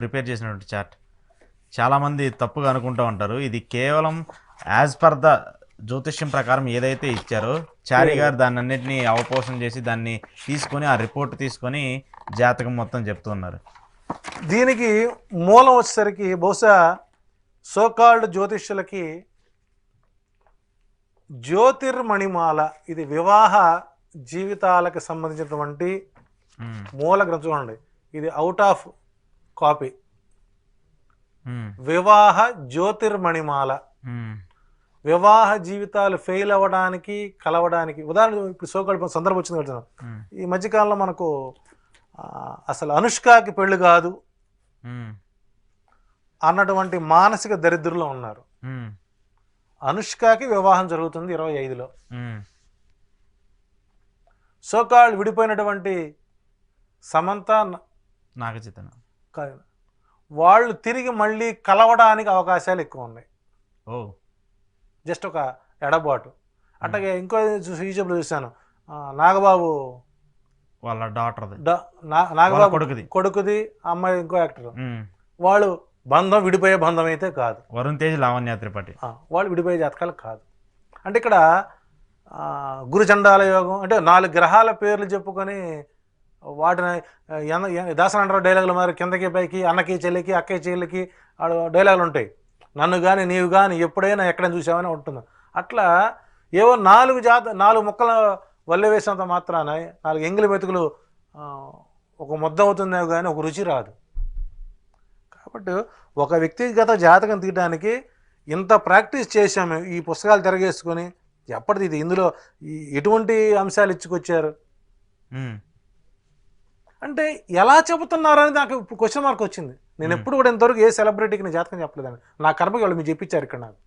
Prepare చేసినటువంటి chart చాలామంది తప్పుగా అనుకుంటూ ఉంటారు. ఇది కేవలం యాజ్ పర్ ద జ్యోతిష్యం ప్రకారం ఏదైతే ఇచ్చారో చారి గారు దాన్ని అన్నింటినీ అవపోషణ చేసి దాన్ని తీసుకొని ఆ రిపోర్ట్ తీసుకొని జాతకం మొత్తం చెప్తున్నారు. దీనికి మూలం వచ్చేసరికి బహుశా సోకాల్డ్ జ్యోతిష్యులకి జ్యోతిర్మణిమాల, ఇది వివాహ జీవితాలకు సంబంధించినటువంటి మూల గ్రంథం. చూడండి, ఇది అవుట్ ఆఫ్ కాపీ. వివాహ జ్యోతిర్మణిమాల, వివాహ జీవితాలు ఫెయిల్ అవ్వడానికి కలవడానికి. ఉదాహరణ ఇప్పుడు సోకాల్డ్ సందర్భం వచ్చింది కదా, ఈ మధ్యకాలంలో మనకు అసలు అనుష్కకి పెళ్లి కాదు అన్నటువంటి మానసిక దరిద్రుల్లో ఉన్నారు. అనుష్కకి వివాహం జరుగుతుంది 25లో. సోకాల్డ్ విడిపోయినటువంటి సమంత నాగచైతన్య వాళ్ళు తిరిగి మళ్ళీ కలవడానికి అవకాశాలు ఎక్కువ ఉన్నాయి. జస్ట్ ఒక ఎడబాటు. అట్లాగే ఇంకో యూట్యూబ్లో చూశాను, నాగబాబు వాళ్ళ డాటర్ నాగబాబు కొడుకుది, అమ్మాయి ఇంకో యాక్టర్, వాళ్ళు బంధం విడిపోయే బంధం అయితే కాదు. వరుణ్ తేజ్, లావణ్య త్రిపాఠి వాళ్ళు విడిపోయే జాతకాలు కాదు. అంటే ఇక్కడ గురుచండాల యోగం అంటే 4 గ్రహాల పేర్లు చెప్పుకొని వాటిని దాసనంటారు డైలాగులు మరి కిందకి పైకి, అన్నకి చెల్లికి, అక్కకి చెల్లికి డైలాగులు ఉంటాయి. నన్ను కానీ నీవు కానీ ఎప్పుడైనా ఎక్కడైనా చూసామని ఉంటుంది. అట్లా ఏవో 4 ముక్కల వల్లె వేసినంత మాత్రాన 4 ఎంగిలి మెతుకులు ఒక ముద్ద అవుతుందేమో కానీ ఒక రుచి రాదు. కాబట్టి ఒక వ్యక్తిగత జాతకం తీయడానికి ఇంత ప్రాక్టీస్ చేశాము. ఈ పుస్తకాలు తిరగేసుకొని ఎప్పటిది ఇది, ఇందులో ఎటువంటి అంశాలు ఇచ్చుకొచ్చారు అంటే ఎలా చెబుతున్నారు అనేది నాకు క్వశ్చన్ మార్క్ వచ్చింది. నేను ఎప్పుడు కూడా ఇంతవరకు ఏ సెలబ్రిటీకి నేను జాతకం చెప్పలేదండి. నా కర్మకి వాళ్ళు మీరు చెప్పించారు ఇక్కడ నాకు.